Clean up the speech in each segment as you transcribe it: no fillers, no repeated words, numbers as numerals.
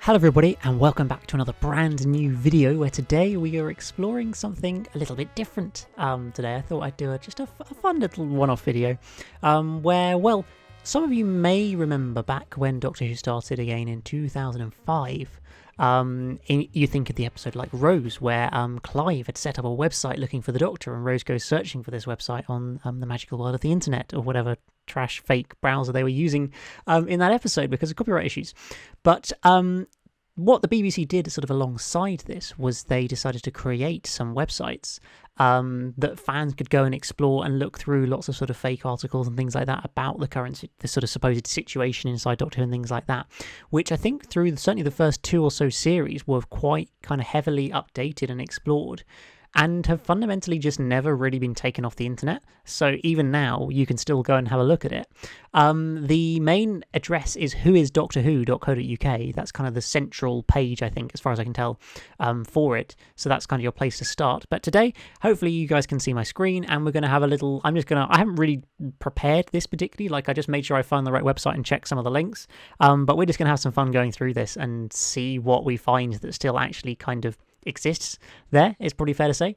Hello everybody and welcome back to another brand new video where today we are exploring something a little bit different. Today I thought I'd do just a fun little one-off video where, well, some of you may remember back when Doctor Who started again in 2005. You think of the episode like Rose, where Clive had set up a website looking for the Doctor, and Rose goes searching for this website on the magical world of the internet, or whatever trash fake browser they were using in that episode because of copyright issues. But what the BBC did sort of alongside this was they decided to create some websites that fans could go and explore and look through lots of sort of fake articles and things like that about the sort of supposed situation inside Doctor Who and things like that, which I think through certainly the first 2 or so series were quite kind of heavily updated and explored, and have fundamentally just never really been taken off the internet. So even now, you can still go and have a look at it. The main address is whoisdoctorwho.co.uk. That's kind of the central page, I think, as far as I can tell, for it. So that's kind of your place to start. But today, hopefully you guys can see my screen, and we're going to have a little... I haven't really prepared this particularly. Like, I just made sure I found the right website and checked some of the links. But we're just going to have some fun going through this and see what we find that still actually kind of exists there, it's probably fair to say.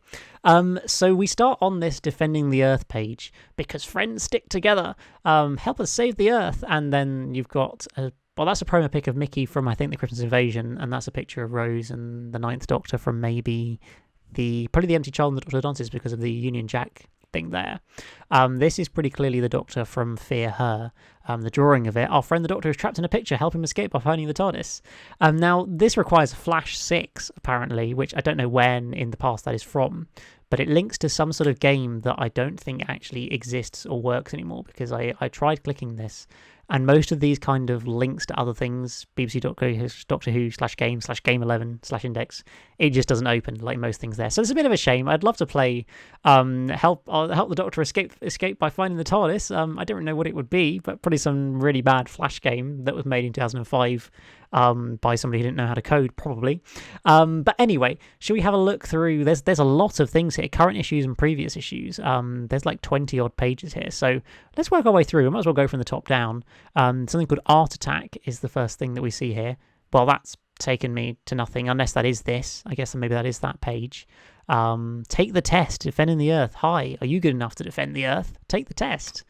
So we start on this Defending the Earth page, because friends stick together, help us save the Earth, and then you've got that's a promo pic of Mickey from, I think, the Christmas Invasion, and that's a picture of Rose and the Ninth Doctor from maybe probably the Empty Child and the Doctor Dances because of the Union Jack thing there. This is pretty clearly the Doctor from Fear Her. The drawing of it, our friend the Doctor is trapped in a picture, help him escape by finding the TARDIS. Now, this requires Flash 6, apparently, which I don't know when in the past that is from, but it links to some sort of game that I don't think actually exists or works anymore, because I tried clicking this, and most of these kind of links to other things, BBC Doctor Who /game 11/index, it just doesn't open like most things there. So it's a bit of a shame. I'd love to play help the Doctor escape by finding the TARDIS. I don't know what it would be, but probably some really bad Flash game that was made in 2005 by somebody who didn't know how to code, probably. But anyway, should we have a look through? There's a lot of things here, current issues and previous issues. There's like 20 odd pages here, so let's work our way through. We might as well go from the top down. Something called Art Attack is the first thing that we see here. Well, that's taken me to nothing, unless that is this. I guess maybe that is that page. Take the test, defending the Earth. Hi, are you good enough to defend the Earth? Take the test.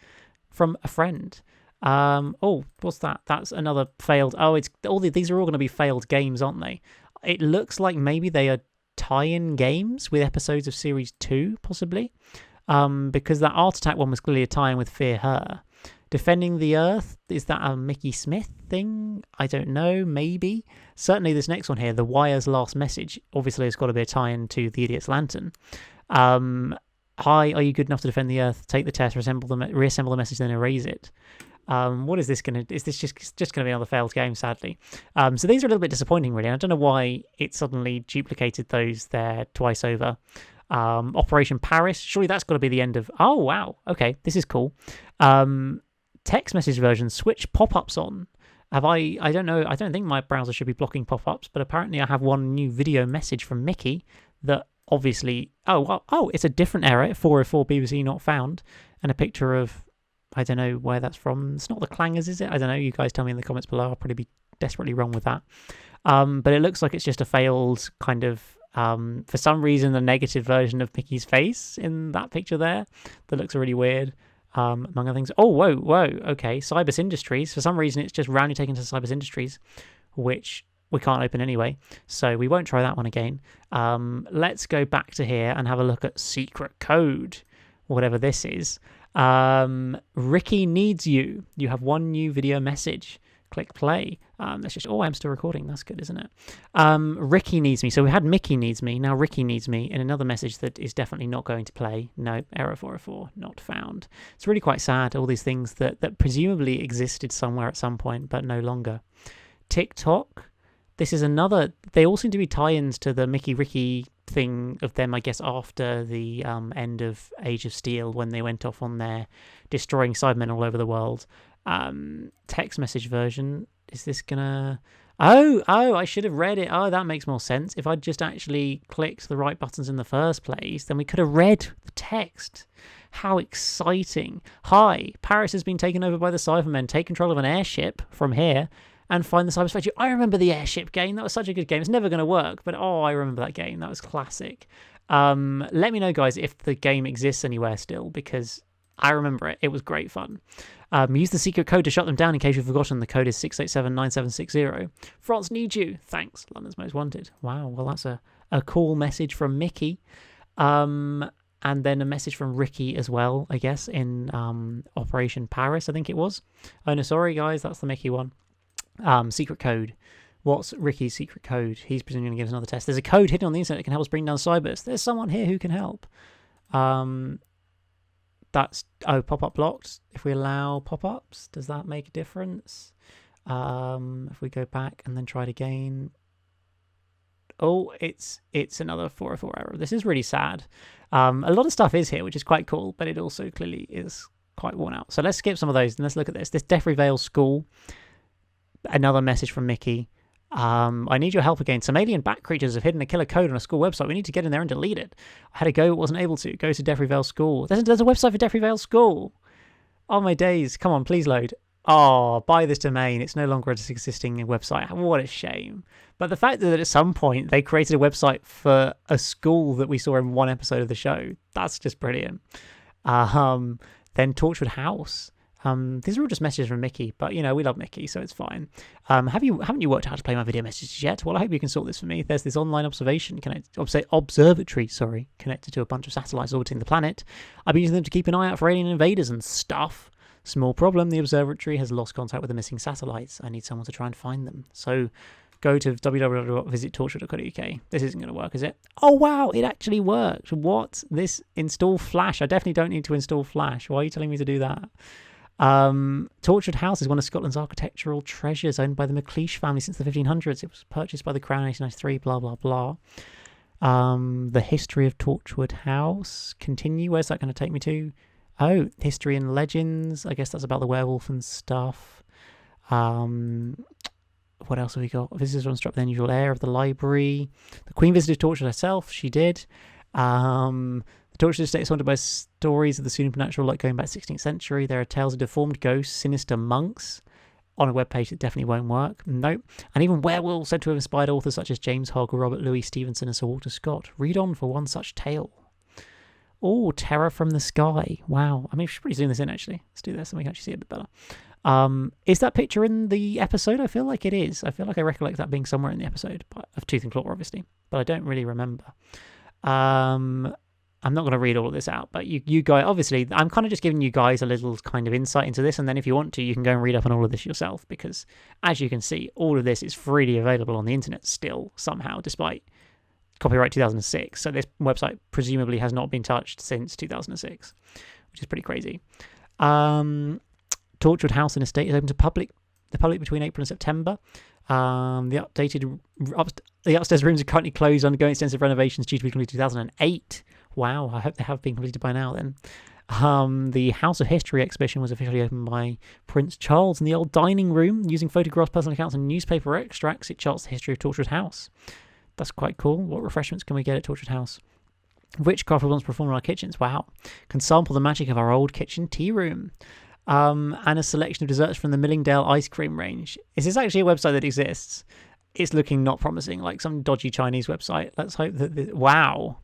From a friend. What's that? That's another failed... these are all going to be failed games, aren't they? It looks like maybe they are tie-in games with episodes of Series 2, possibly. Because that Art Attack one was clearly a tie-in with Fear Her. Defending the Earth, is that a Mickey Smith thing? I don't know, maybe. Certainly this next one here, The Wire's Last Message, obviously has got to be a tie-in to The Idiot's Lantern. Hi, are you good enough to defend the Earth? Take the test, reassemble the message, then erase it. What is this going to... Is this just going to be another failed game, sadly? So these are a little bit disappointing, really. I don't know why it suddenly duplicated those there twice over. Operation Paris, surely that's got to be the end of... Oh, wow. Okay, this is cool. Text message version, switch pop-ups on. I don't know, I don't think my browser should be blocking pop-ups, but apparently I have one new video message from Mickey that obviously... it's a different error, 404 BBC not found, and a picture of... I don't know where that's from. It's not the Clangers, is it? I don't know. You guys tell me in the comments below. I'll probably be desperately wrong with that. But it looks like it's just a failed kind of... for some reason, a negative version of Mickey's face in that picture there. That looks really weird. Among other things. Oh, whoa. Okay, Cybus Industries. For some reason, it's just randomly taken to Cybus Industries, which we can't open anyway. So we won't try that one again. Let's go back to here and have a look at Secret Code, whatever this is. Ricky needs you. You have one new video message. Click play. I'm still recording. That's good, isn't it? Ricky needs me. So we had Mickey needs me. Now Ricky needs me in another message that is definitely not going to play. No, error 404, not found. It's really quite sad, all these things that presumably existed somewhere at some point, but no longer. TikTok. This is another... They all seem to be tie-ins to the Mickey-Ricky thing of them, I guess, after the end of Age of Steel, when they went off on their destroying Cybermen all over the world. Text message version. Is this gonna... Oh, I should have read it. Oh, that makes more sense. If I'd just actually clicked the right buttons in the first place, then we could have read the text. How exciting. Hi, Paris has been taken over by the Cybermen. Take control of an airship from here and find the cyberspace. I remember the airship game. That was such a good game. It's never going to work, but I remember that game. That was classic. Let me know, guys, if the game exists anywhere still, because I remember it. It was great fun. Use the secret code to shut them down in case you've forgotten. The code is 6879760. France needs you. Thanks, London's Most Wanted. Wow, well, that's a cool message from Mickey. And then a message from Ricky as well, I guess, in Operation Paris, I think it was. Oh, no, sorry, guys, that's the Mickey one. Secret code. What's Ricky's secret code? He's presumably going to give us another test. There's a code hidden on the internet that can help us bring down cybers. There's someone here who can help. That's pop-up blocked. If we allow pop-ups, does that make a difference? If we go back and then try it again. Oh, it's another 404 error. This is really sad. A lot of stuff is here, which is quite cool, but it also clearly is quite worn out. So let's skip some of those and let's look at this. This Deathry Vale School. Another message from Mickey. I need your help again. Some alien bat creatures have hidden a killer code on a school website. We need to get in there and delete it. I had a go, wasn't able to. Go to Deathry Vale School. There's a website for Deathry Vale School. Oh my days. Come on, please load. Oh, buy this domain. It's no longer an existing website. What a shame. But the fact that at some point they created a website for a school that we saw in one episode of the show, that's just brilliant. Then Torchwood House. These are all just messages from Mickey, but we love Mickey, so it's fine. Haven't you worked out how to play my video messages yet? Well, I hope you can sort this for me. There's this online observatory connected to a bunch of satellites orbiting the planet. I've been using them to keep an eye out for alien invaders and stuff. Small problem, the observatory has lost contact with the missing satellites. I need someone to try and find them. So go to www.visittorchwood.co.uk. This isn't going to work, is it? Oh, wow, it actually worked. What? This install Flash. I definitely don't need to install Flash. Why are you telling me to do that? Torchwood House is one of Scotland's architectural treasures, owned by the MacLeish family since the 1500s. It was purchased by the Crown in 1893, blah, blah, blah. The history of Torchwood House. Continue. Where's that going to take me to? Oh, history and legends. I guess that's about the werewolf and stuff. What else have we got? Visitors were struck with the unusual air of the library. The Queen visited Torchwood herself. She did. The Torchwood estate is haunted by stories of the supernatural, like going back 16th century. There are tales of deformed ghosts, sinister monks. On a webpage that definitely won't work. Nope. And even werewolves said to have inspired authors such as James Hogg, Robert Louis Stevenson, and Sir Walter Scott. Read on for one such tale. Oh, Terror from the Sky. Wow. I mean, we should probably zoom this in, actually. Let's do this and we can actually see it a bit better. Is that picture in the episode? I feel like it is. I feel like I recollect that being somewhere in the episode of Tooth and Claw, obviously. But I don't really remember. I'm not going to read all of this out, but you guys, obviously, I'm kind of just giving you guys a little kind of insight into this, and then if you want to, you can go and read up on all of this yourself, because as you can see, all of this is freely available on the internet still, somehow, despite copyright 2006. So this website presumably has not been touched since 2006, which is pretty crazy. Torchwood House and Estate is open to the public between April and September. The upstairs rooms are currently closed, undergoing extensive renovations due to be completed in 2008. Wow, I hope they have been completed by now then. The House of History exhibition was officially opened by Prince Charles in the old dining room. Using photographs, personal accounts, and newspaper extracts, it charts the history of Torchwood House. That's quite cool. What refreshments can we get at Torchwood House? Witchcraft will once perform in our kitchens. Wow. Can sample the magic of our old kitchen tea room. And a selection of desserts from the Millingdale ice cream range. Is this actually a website that exists? It's looking not promising, like some dodgy Chinese website. Let's hope that... Wow.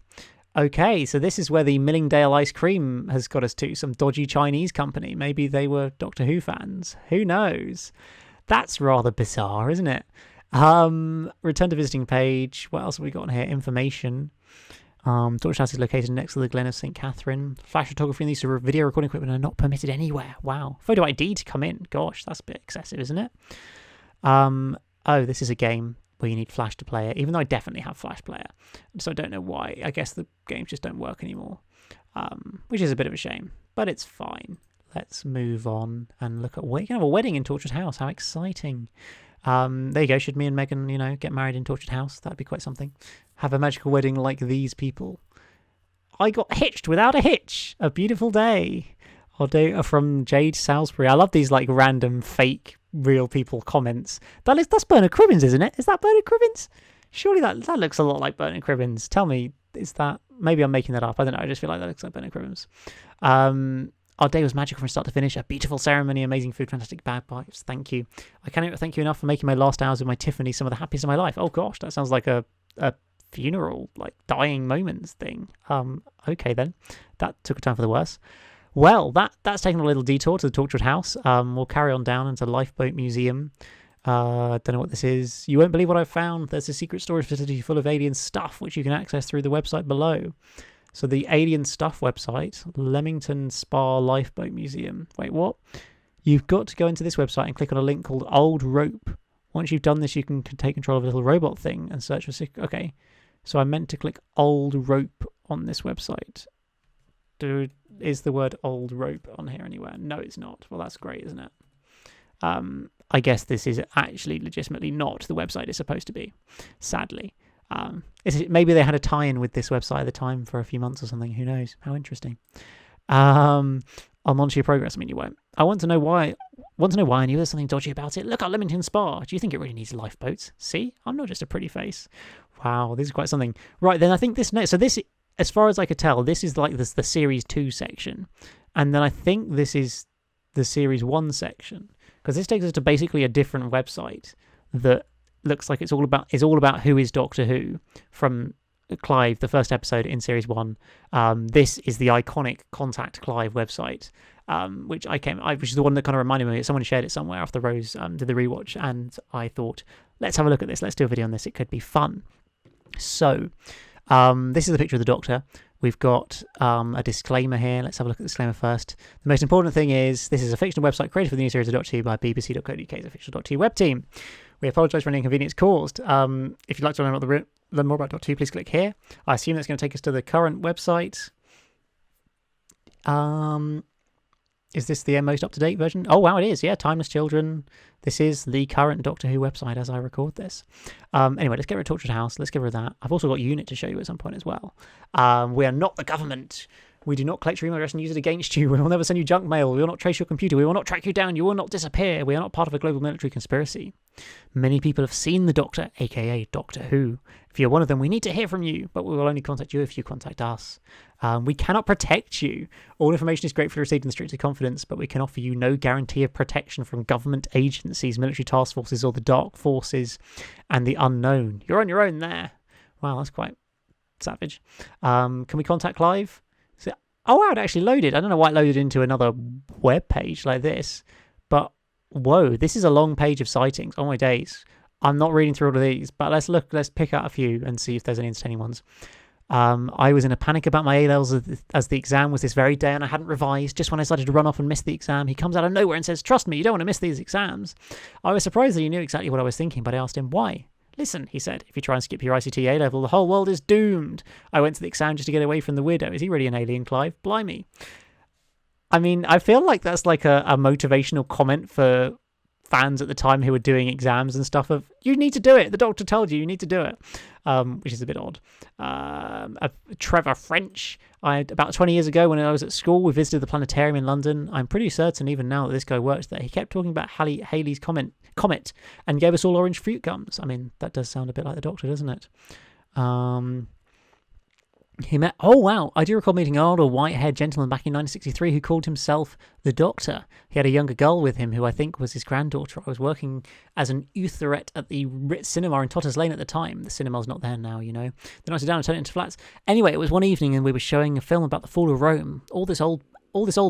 Okay, so this is where the Millingdale ice cream has got us to. Some dodgy Chinese company. Maybe they were Doctor Who fans. Who knows? That's rather bizarre, isn't it? Return to visiting page. What else have we got on here? Information. Torchwood House is located next to the Glen of St. Catherine. Flash photography and the use of video recording equipment are not permitted anywhere. Wow. Photo ID to come in. Gosh, that's a bit excessive, isn't it? Oh, this is a game where you need Flash to play it, even though I definitely have Flash Player. So I don't know why. I guess the games just don't work anymore, which is a bit of a shame, but it's fine. Let's move on and look at... You can have a wedding in Torchwood House. How exciting. There you go. Should me and Megan, get married in Torchwood House? That'd be quite something. Have a magical wedding like these people. I got hitched without a hitch. A beautiful day. From Jade Salisbury. I love these random fake real people comments. That's Bernard Cribbins, isn't it? Is that Bernard Cribbins? Surely that looks a lot like Bernard Cribbins. Tell me, is that... Maybe I'm making that up. I don't know. I just feel like that looks like Bernard Cribbins. Our day was magical from start to finish. A beautiful ceremony, amazing food, fantastic bagpipes. Thank you. I cannot thank you enough for making my last hours with my Tiffany some of the happiest of my life. Oh gosh, that sounds like a funeral, like dying moments thing. Okay then. That took a turn for the worse. Well, that's taken a little detour to the Tortured House. We'll carry on down into Lifeboat Museum. Don't know what this is. You won't believe what I've found. There's a secret storage facility full of alien stuff, which you can access through the website below. So the alien stuff website, Leamington Spa Lifeboat Museum. Wait, what? You've got to go into this website and click on a link called Old Rope. Once you've done this, you can take control of a little robot thing and search for... Okay, so I meant to click Old Rope on this website. Is the word Old Rope on here anywhere? No, it's not. Well, that's great, isn't it? I guess this is actually legitimately not the website it's supposed to be, sadly. Maybe they had a tie-in with this website at the time for a few months or something. Who knows? How interesting. I'll monitor your progress. I mean, you won't. I want to know why I knew there's something dodgy about it. Look at Leamington Spa. Do you think it really needs lifeboats? See? I'm not just a pretty face. Wow, this is quite something. Right, then I think this next... So this, as far as I could tell, this is like the Series 2 section. And then I think this is the Series 1 section. Because this takes us to basically a different website that looks like it's all about Who is Doctor Who from Clive, the first episode in Series 1. This is the iconic Contact Clive website, which is the one that kind of reminded me. Someone shared it somewhere after Rose did the rewatch, and I thought, let's have a look at this. Let's do a video on this. It could be fun. So, this is a picture of the Doctor. We've got a disclaimer here. Let's have a look at the disclaimer first. The most important thing is this is a fictional website created for the new series of Doctor Who by bbc.co.uk's official Doctor Who web team. We apologise for any inconvenience caused. If you'd like to learn more about Doctor Who, please click here. I assume that's going to take us to the current website. Is this the most up-to-date version? Oh, wow, it is. Yeah, Timeless Children. This is the current Doctor Who website as I record this. Anyway, let's get rid of Tortured House. Let's get rid of that. I've also got Unit to show you at some point as well. We are not the government. We do not collect your email address and use it against you. We will never send you junk mail. We will not trace your computer. We will not track you down. You will not disappear. We are not part of a global military conspiracy. Many people have seen the Doctor, aka Doctor Who. If you're one of them, we need to hear from you, but we will only contact you if you contact us. We cannot protect you. All information is gratefully received in the strictest confidence, but we can offer you no guarantee of protection from government agencies, military task forces, or the dark forces and the unknown. You're on your own there. Wow, that's quite savage. Can we contact Clive? Oh, wow, it actually loaded. I don't know why it loaded into another web page like this, but whoa, this is a long page of sightings. Oh my days. I'm not reading through all of these, but let's pick out a few and see if there's any entertaining ones. I was in a panic about my A-levels as the exam was this very day and I hadn't revised. Just when I started to run off and miss the exam, he comes out of nowhere and says, "Trust me, you don't want to miss these exams." I was surprised that he knew exactly what I was thinking, but I asked him why. "Listen," he said, "if you try and skip your ICT A-level, the whole world is doomed. I went to the exam just to get away from the weirdo." Is he really an alien, Clive? Blimey. I mean, I feel like that's like a motivational comment for fans at the time who were doing exams and stuff of, you need to do it. The doctor told you need to do it, which is a bit odd. Trevor French. About 20 years ago when I was at school, we visited the planetarium in London. I'm pretty certain even now that this guy works there. He kept talking about Halley's Comet and gave us all orange fruit gums. I mean, that does sound a bit like the Doctor, doesn't it? Oh wow, I do recall meeting an older white-haired gentleman back in 1963 who called himself the Doctor. He had a younger girl with him who I think was his granddaughter. I was working as an Utherette at the Ritz Cinema in Totters Lane at the time. The cinema's not there now, you know. Then I sit down and turn it into flats. Anyway, it was one evening and we were showing a film about the fall of Rome. All this old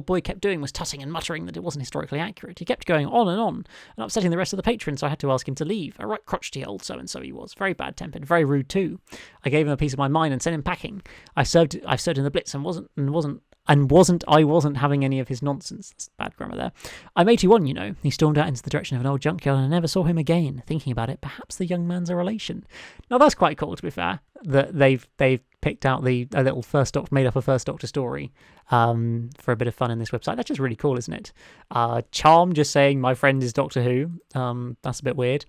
boy kept doing was tutting and muttering that it wasn't historically accurate. He kept going on and upsetting the rest of the patrons, so I had to ask him to leave. A right crotchety old so-and-so he was. Very bad-tempered, very rude too. I gave him a piece of my mind and sent him packing. I've served in the Blitz and wasn't having any of his nonsense. That's bad grammar there. I'm 81, you know. He stormed out into the direction of an old junkyard and I never saw him again. Thinking about it, perhaps the young man's a relation. Now that's quite cool, to be fair, that they've picked out a little made up a First Doctor story for a bit of fun in this website. That's just really cool, isn't it? Charm just saying my friend is Doctor Who. That's a bit weird.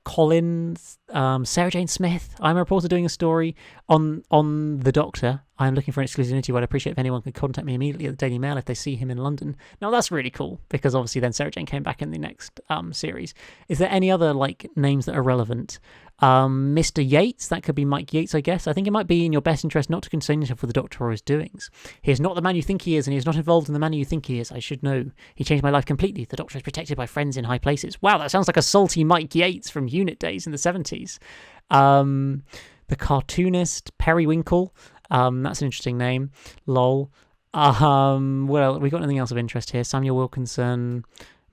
Collins Sarah Jane Smith. I'm a reporter doing a story on the Doctor. I'm looking for an exclusivity. I'd appreciate if anyone could contact me immediately at the Daily Mail if they see him in London. Now that's really cool because obviously then Sarah Jane came back in the next series. Is there any other like names that are relevant? Mr. Yates, that could be Mike Yates, I guess. I think it might be in your best interest not to concern yourself with the Doctor or his doings. He is not the man you think he is, and he is not involved in the manner you think he is. I should know. He changed my life completely. The Doctor is protected by friends in high places. Wow, that sounds like a salty Mike Yates from Unit days in the 70s. The cartoonist, Periwinkle. That's an interesting name. Lol. Well, we got anything else of interest here? Samuel Wilkinson.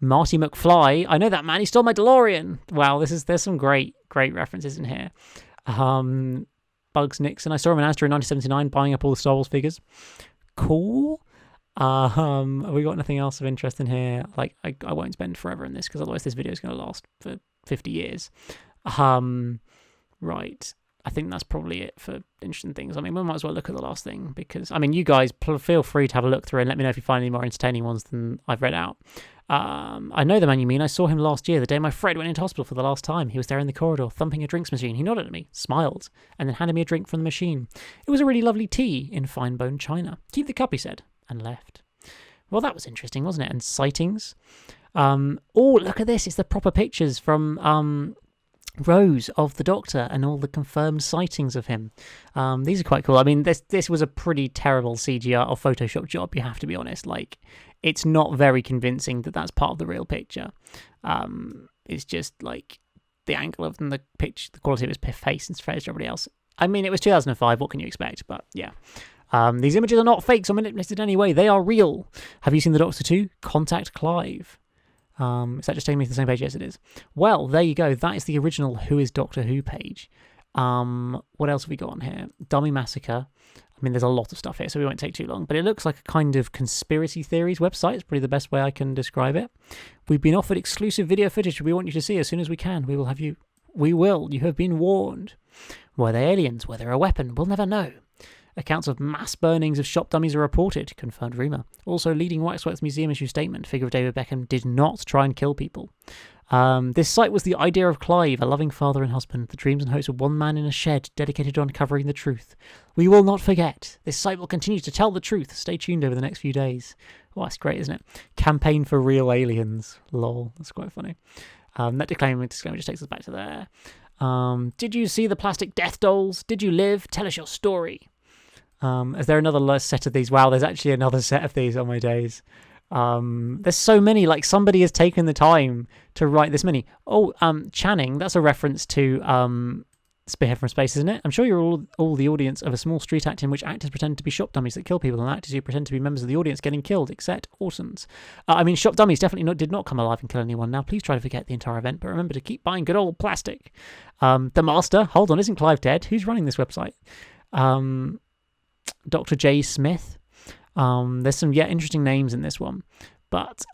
Marty McFly. I know that man. He stole my DeLorean. Wow, there's some great references in here. Bugs Nixon. I saw him in Asda in 1979 buying up all the Star Wars figures. Cool. Have we got anything else of interest in here? Like, I won't spend forever in this because otherwise this video is going to last for 50 years. Right. I think that's probably it for interesting things. I mean, we might as well look at the last thing because, I mean, you guys feel free to have a look through and let me know if you find any more entertaining ones than I've read out. I know the man you mean. I saw him last year, the day my Fred went into hospital for the last time. He was there in the corridor, thumping a drinks machine. He nodded at me, smiled, and then handed me a drink from the machine. It was a really lovely tea in fine bone china. Keep the cup, he said, and left. Well, that was interesting, wasn't it? And sightings. Oh, look at this. It's the proper pictures from Rose of the Doctor and all the confirmed sightings of him. These are quite cool. I mean, this was a pretty terrible CGI or Photoshop job, you have to be honest. Like, it's not very convincing that that's part of the real picture. It's just like the angle of the pitch, the quality of his face and compared to everybody else. I mean, it was 2005. What can you expect? But yeah. These images are not fakes or manipulated in any way. They are real. Have you seen the Doctor 2? Contact Clive. Is that just taking me to the same page? Yes, it is. Well, there you go. That is the original Who is Doctor Who page. What else have we got on here? Dummy Massacre. I mean, there's a lot of stuff here, so we won't take too long. But it looks like a kind of conspiracy theories website. It's probably the best way I can describe it. We've been offered exclusive video footage we want you to see as soon as we can. We will have you. We will. You have been warned. Were they aliens? Were they a weapon? We'll never know. Accounts of mass burnings of shop dummies are reported. Confirmed rumour. Also, leading Waxworks Museum issue statement. Figure of David Beckham did not try and kill people. This site was the idea of Clive, a loving father and husband. The dreams and hopes of one man in a shed dedicated to uncovering the truth. We will not forget. This site will continue to tell the truth. Stay tuned over the next few days. Oh, that's great, isn't it? Campaign for real aliens. Lol. That's quite funny. That disclaimer just takes us back to there. Did you see the plastic death dolls? Did you live? Tell us your story. Is there another set of these? Wow, there's actually another set of these on my days. There's so many, like somebody has taken the time to write this many. Oh, Channing, that's a reference to Spearhead from Space, isn't it? I'm sure you're all the audience of a small street act in which actors pretend to be shop dummies that kill people and actors who pretend to be members of the audience getting killed, except Orsons. I mean, shop dummies definitely did not come alive and kill anyone. Now, please try to forget the entire event, but remember to keep buying good old plastic. The Master, hold on, isn't Clive dead? Who's running this website? Dr. J. Smith. There's some interesting names in this one, but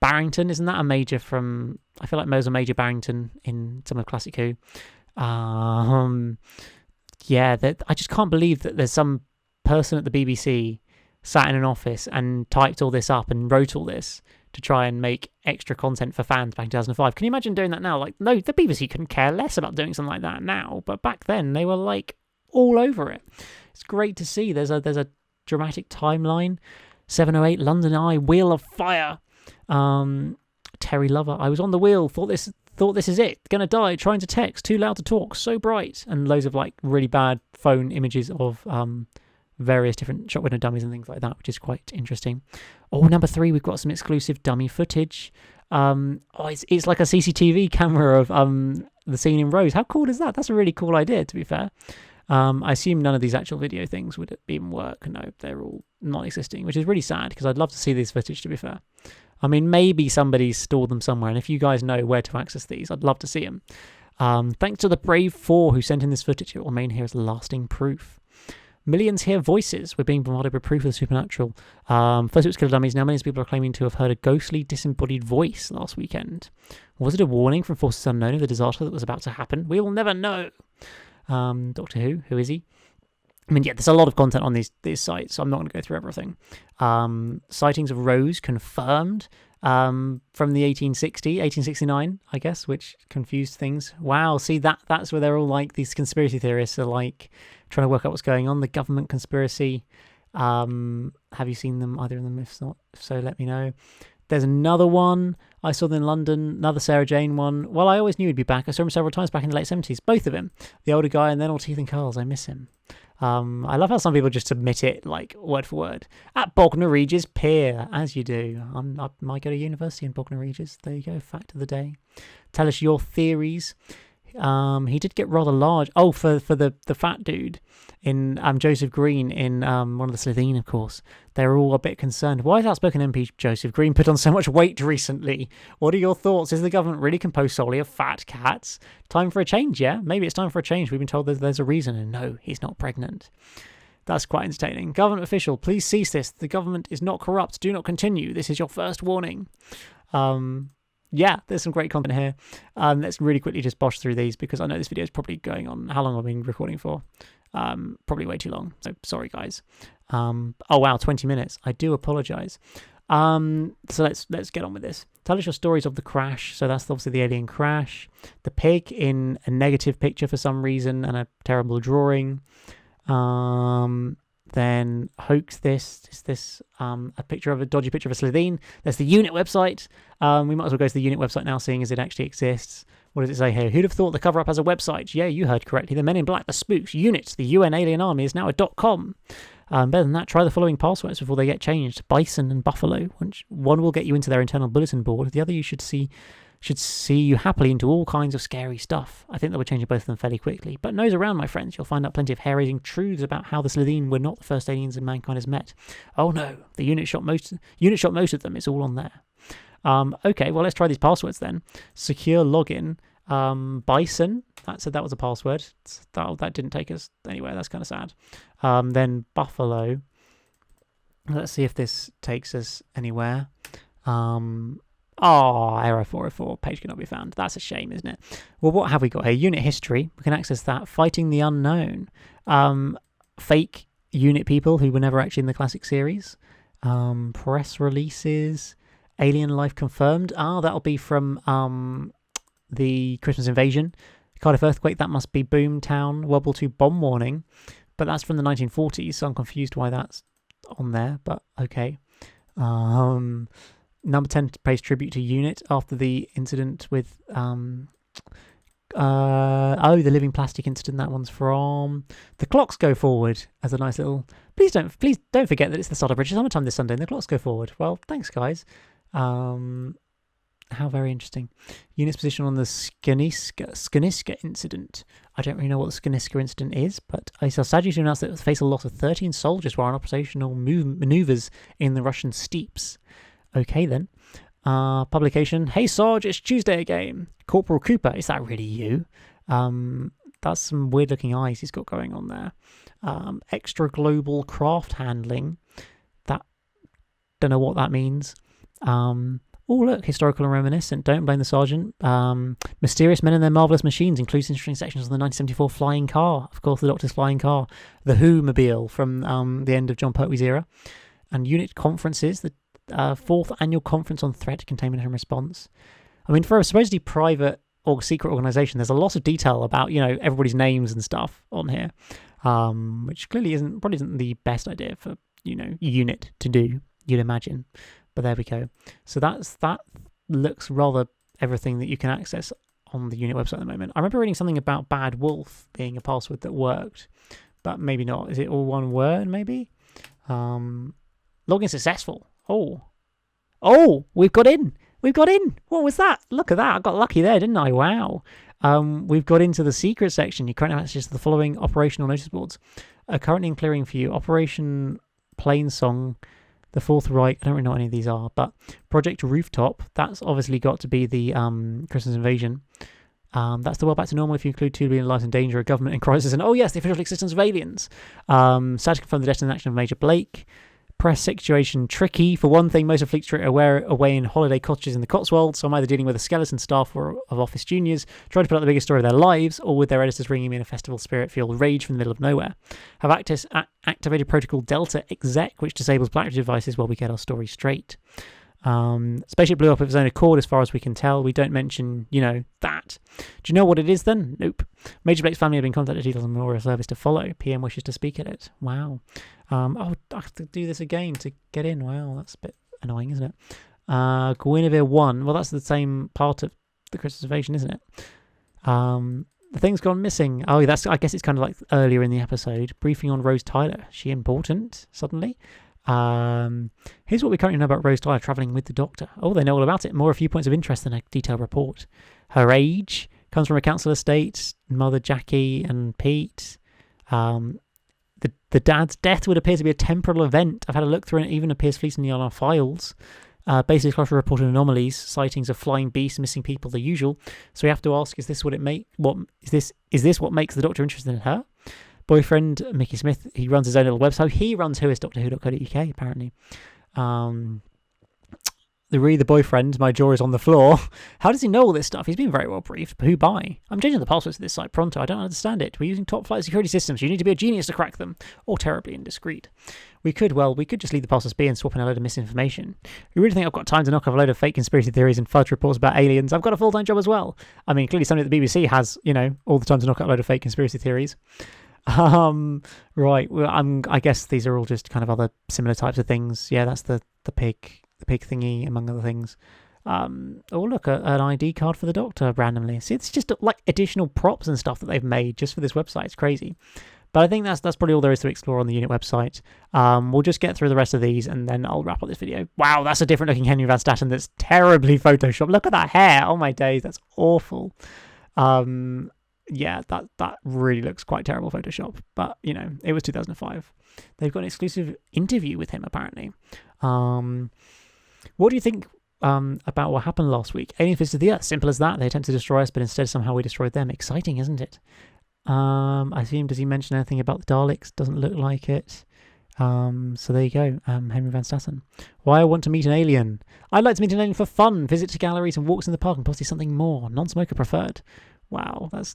Barrington, isn't that a major from? I feel like Mo's a Major Barrington in some of Classic Who. I just can't believe that there's some person at the BBC sat in an office and typed all this up and wrote all this to try and make extra content for fans back in 2005. Can you imagine doing that now? Like, no, the BBC couldn't care less about doing something like that now, but back then they were like all over it. It's great to see. There's a dramatic timeline. 708 London Eye, Wheel of Fire. Terry Lover, I was on the wheel, thought this is it, gonna die, trying to text, too loud to talk, so bright, and loads of like really bad phone images of various different shop window dummies and things like that, which is quite interesting. Oh, number 3, we've got some exclusive dummy footage. It's like a CCTV camera of the scene in Rose. How cool is that? That's a really cool idea, to be fair. I assume none of these actual video things would even work. No, they're all non-existing, which is really sad because I'd love to see this footage, to be fair. I mean, maybe somebody's stored them somewhere, and if you guys know where to access these, I'd love to see them. Thanks to the Brave 4 who sent in this footage. It will remain here as lasting proof. Millions hear voices. We're being bombarded with proof of the supernatural. First it was Killer Dummies, now millions of people are claiming to have heard a ghostly, disembodied voice last weekend. Was it a warning from forces unknown of the disaster that was about to happen? We will never know. Doctor Who is he? I mean, there's a lot of content on these sites, so I'm not going to go through everything. Sightings of Rose confirmed. from the 1869, I guess, which confused things. Wow, see, that's where they're all like, these conspiracy theorists are like trying to work out what's going on. The government conspiracy. Have you seen them, either of them? If not, if so, let me know. There's another one I saw them in London, another Sarah Jane one. Well, I always knew he'd be back. I saw him several times back in the late 70s, both of him. The older guy and then all teeth and curls. I miss him. I love how some people just admit it, like, word for word. At Bognor Regis Pier, as you do. I might go to university in Bognor Regis. There you go, fact of the day. Tell us your theories. He did get rather large. Oh, for the fat dude in Joseph Green in one of the Slitheen, of course. They're all a bit concerned. Why has outspoken MP Joseph Green put on so much weight recently? What are your thoughts? Is the government really composed solely of fat cats? Time for a change, yeah? Maybe it's time for a change. We've been told there's a reason, and no, he's not pregnant. That's quite entertaining. Government official, please cease this. The government is not corrupt. Do not continue. This is your first warning. Yeah, there's some great content here. Let's really quickly just bosh through these because I know this video is probably going on. How long have I been recording for? Probably way too long. So sorry, guys. Oh wow, 20 minutes. I do apologize. So let's get on with this. Tell us your stories of the crash. So that's obviously the alien crash. The pig in a negative picture for some reason and a terrible drawing. Then hoax this. Is this a picture of a dodgy picture of a Slitheen? There's the unit website. We might as well go to the unit website now, seeing as it actually exists. What does it say here? Who'd have thought the cover-up has a website? Yeah, you heard correctly. The Men in Black, the Spooks, Unit, the UN Alien Army is now a .com. Better than that, try the following passwords before they get changed. Bison and Buffalo. One will get you into their internal bulletin board. The other you should see you happily into all kinds of scary stuff. I think that would change both of them fairly quickly. But nose around, my friends. You'll find out plenty of hair-raising truths about how the Slitheen were not the first aliens that mankind has met. Oh no, the unit shot most of them. It's all on there. Okay, well, let's try these passwords then. Secure login. Bison. That said that was a password. That didn't take us anywhere. That's kind of sad. Then Buffalo. Let's see if this takes us anywhere. Error 404, page cannot be found. That's a shame, isn't it? Well, what have we got here? Unit history. We can access that. Fighting the unknown. Fake unit people who were never actually in the classic series. Press releases. Alien life confirmed. That'll be from the Christmas invasion. Cardiff earthquake, that must be Boomtown. World War II bomb warning. But that's from the 1940s, so I'm confused why that's on there, but okay. Number 10 pays tribute to Unit after the incident with the living plastic incident. That one's from The Clocks Go Forward as a nice little. Please don't forget that it's the start of British summertime this Sunday and The Clocks Go Forward. Well, thanks guys. How very interesting. Unit's position on the Skaniska incident. I don't really know what the Skaniska incident is, but I saw Saji to announce that it faced a loss of 13 soldiers while on operational maneuvers in the Russian steppes. Okay then. Publication. Hey Sarge, it's Tuesday again. Corporal Cooper, is that really you? That's some weird looking eyes he's got going on there. Extra global craft handling. That, don't know what that means. Oh look, historical and reminiscent. Don't blame the sergeant. Mysterious men and their marvellous machines includes interesting sections on the 1974 flying car. Of course, the Doctor's flying car. The Who-mobile from the end of John Pertwee's era. And unit conferences. The 4th annual conference on threat containment and response. I mean, for a supposedly private or secret organisation, there's a lot of detail about, everybody's names and stuff on here. Which clearly probably isn't the best idea for, unit to do, you'd imagine. But there we go. So that looks rather everything that you can access on the unit website at the moment. I remember reading something about Bad Wolf being a password that worked, but maybe not. Is it all one word, maybe? Login successful. Oh, we've got in. What was that? Look at that. I got lucky there, didn't I? Wow. We've got into the secret section. You currently have access to the following operational notice boards. Currently in clearing for you. Operation Plainsong. The Fourth Reich, I don't really know what any of these are, but Project Rooftop, that's obviously got to be the Christmas invasion. That's the world back to normal if you include 2 billion lives in danger, a government in crisis, and the official existence of aliens. Sad to confirm the death and action of Major Blake. Press situation tricky. For one thing, most of Fleet Street are away in holiday cottages in the Cotswolds, so I'm either dealing with a skeleton staff or of Office Juniors, trying to put out the biggest story of their lives, or with their editors ringing me in a festival spirit-fueled rage from the middle of nowhere. Have activated Protocol Delta exec, which disables BlackBerry devices while we get our story straight. Spaceship blew up of its own accord as far as we can tell. We don't mention, that. Do you know what it is then? Nope. Major Blake's family have been contacted. Details on memorial service to follow. PM wishes to speak at it. Wow. I have to do this again to get in. Wow, that's a bit annoying, isn't it? Guinevere 1. Well, that's the same part of the Christmas invasion, isn't it? The thing's gone missing. Oh, I guess it's kind of like earlier in the episode. Briefing on Rose Tyler. She important suddenly? Here's what we currently know about Rose Tyler travelling with the Doctor. Oh, they know all about it. More a few points of interest than a detailed report. Her age comes from a council estate. Mother Jackie and Pete. The dad's death would appear to be a temporal event. I've had a look through and it even appears fleetingly on our files. Basically, Cluster reported anomalies, sightings of flying beasts, missing people, the usual. So we have to ask: is this what what makes the Doctor interested in her? Boyfriend Mickey Smith, he runs his own little website. He runs whoisdoctorwho.co.uk apparently. The boyfriend, my jaw is on the floor. How does he know all this stuff? He's been very well briefed. But who by? I'm changing the passwords to this site pronto. I don't understand it. We're using top flight security systems. You need to be a genius to crack them. Or terribly indiscreet. We could just leave the passwords be and swap in a load of misinformation. You really think I've got time to knock off a load of fake conspiracy theories and fudge reports about aliens? I've got a full-time job as well. I mean, clearly somebody at the BBC has, all the time to knock out a load of fake conspiracy theories. Right. Well, I guess these are all just kind of other similar types of things. Yeah, that's the pig thingy, among other things. Oh, look, an ID card for the Doctor randomly. See, it's just like additional props and stuff that they've made just for this website. It's crazy. But I think that's probably all there is to explore on the unit website. We'll just get through the rest of these and then I'll wrap up this video. Wow, that's a different looking Henry Van Staten that's terribly photoshopped. Look at that hair. Oh my days, that's awful. Yeah, that really looks quite terrible Photoshop. But, it was 2005. They've got an exclusive interview with him, apparently. What do you think about what happened last week? Aliens visited the Earth. Simple as that. They attempted to destroy us, but instead somehow we destroyed them. Exciting, isn't it? I assume, does he mention anything about the Daleks? Doesn't look like it. So there you go. Henry Van Staten. Why I want to meet an alien. I'd like to meet an alien for fun. Visit to galleries and walks in the park and possibly something more. Non-smoker preferred. Wow, that's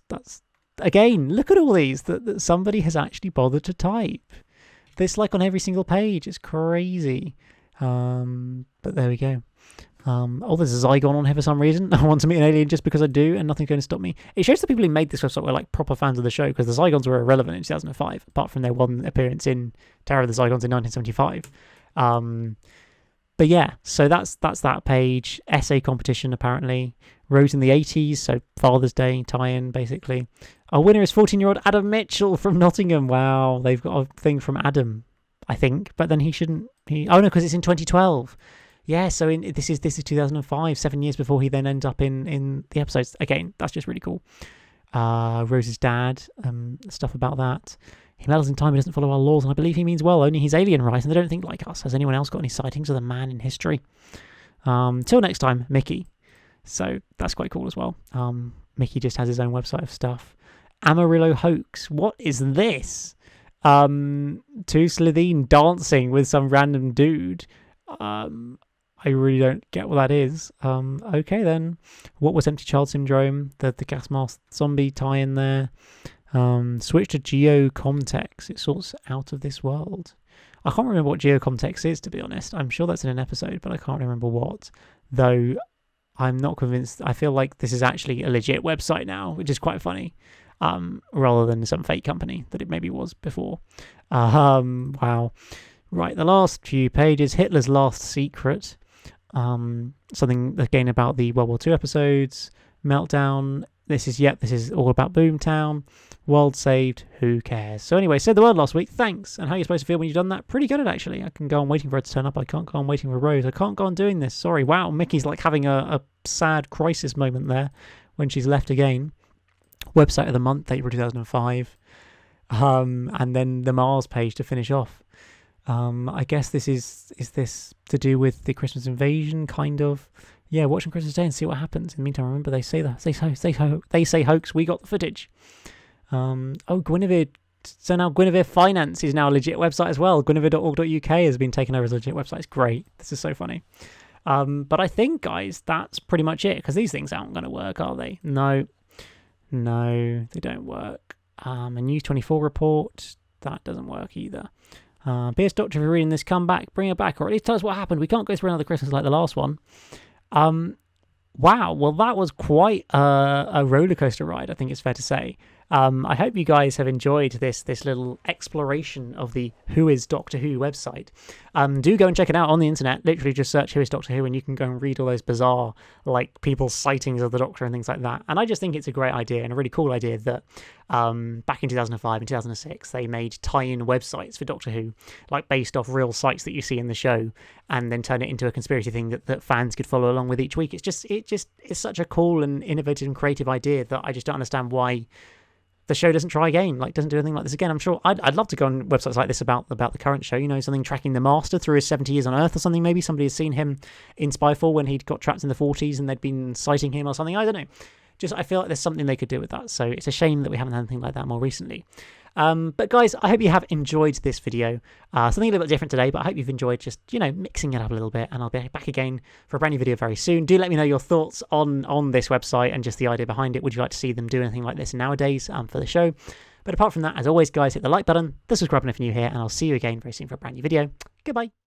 again, look at all these that somebody has actually bothered to type. This like on every single page. It's crazy. But there we go. There's a Zygon on here for some reason. I want to meet an alien just because I do, and nothing's going to stop me. It shows the people who made this website were like proper fans of the show, because the Zygons were irrelevant in 2005, apart from their one appearance in Terror of the Zygons in 1975. But yeah, so that's that page. Essay competition, apparently. Rose in the 80s, so Father's Day tie-in, basically. Our winner is 14-year-old Adam Mitchell from Nottingham. Wow, they've got a thing from Adam, I think. But then he shouldn't... Oh, no, because it's in 2012. Yeah, so this is 2005, 7 years before he then ends up in the episodes. Again, that's just really cool. Rose's dad, stuff about that. He meddles in time, he doesn't follow our laws, and I believe he means well. Only he's alien, right? And they don't think like us. Has anyone else got any sightings of the man in history? Till next time, Mickey. So that's quite cool as well. Mickey just has his own website of stuff. Amarillo hoax. What is this? To Slitheen dancing with some random dude. I really don't get what that is. Okay then. What was Empty Child Syndrome? The gas mask zombie tie-in there. Switch to Geocomtex. It sorts out of this world. I can't remember what Geocomtex is, to be honest. I'm sure that's in an episode, but I can't remember what. Though I'm not convinced. I feel like this is actually a legit website now, which is quite funny. Rather than some fake company that it maybe was before. Wow. Right, the last few pages. Hitler's Last Secret. Something again about the World War II episodes. Meltdown. This is all about Boomtown. World saved. Who cares? So anyway, said the word last week. Thanks. And how are you supposed to feel when you've done that? Pretty good at actually. I can go on waiting for it to turn up. I can't go on waiting for Rose. I can't go on doing this. Sorry. Wow, Mickey's like having a sad crisis moment there when she's left again. Website of the month, April 2005. And then the Mars page to finish off. I guess this is this to do with the Christmas invasion, kind of. Yeah, watch on Christmas Day and see what happens. In the meantime, remember they say hoax. We got the footage. Guinevere. So now Guinevere Finance is now a legit website as well. Guinevere.org.uk has been taken over as a legit website. It's great. This is so funny. But I think, guys, that's pretty much it, because these things aren't going to work, are they? No, they don't work. A News 24 report, that doesn't work either. PS Doctor, if you're reading this, come back, bring it back, or at least tell us what happened. We can't go through another Christmas like the last one. Wow, well, that was quite a roller coaster ride, I think it's fair to say. I hope you guys have enjoyed this little exploration of the Who is Doctor Who website. Do go and check it out on the internet. Literally just search Who is Doctor Who and you can go and read all those bizarre, like, people's sightings of the Doctor and things like that. And I just think it's a great idea and a really cool idea that back in 2005 and 2006 they made tie-in websites for Doctor Who, like based off real sites that you see in the show, and then turn it into a conspiracy thing that fans could follow along with each week. It's such a cool and innovative and creative idea that I just don't understand why the show doesn't try again, like doesn't do anything like this again. I'm sure I'd love to go on websites like this about the current show, something tracking the Master through his 70 years on Earth or something. Maybe somebody has seen him in Spyfall when he'd got trapped in the 40s and they'd been citing him or something. I don't know. Just I feel like there's something they could do with that. So it's a shame that we haven't had anything like that more recently. But guys, I hope you have enjoyed this video. Something a little bit different today, but I hope you've enjoyed just, mixing it up a little bit. And I'll be back again for a brand new video very soon. Do let me know your thoughts on this website and just the idea behind it. Would you like to see them do anything like this nowadays for the show? But apart from that, as always, guys, hit the like button, the subscribe button if you're new here, and I'll see you again very soon for a brand new video. Goodbye.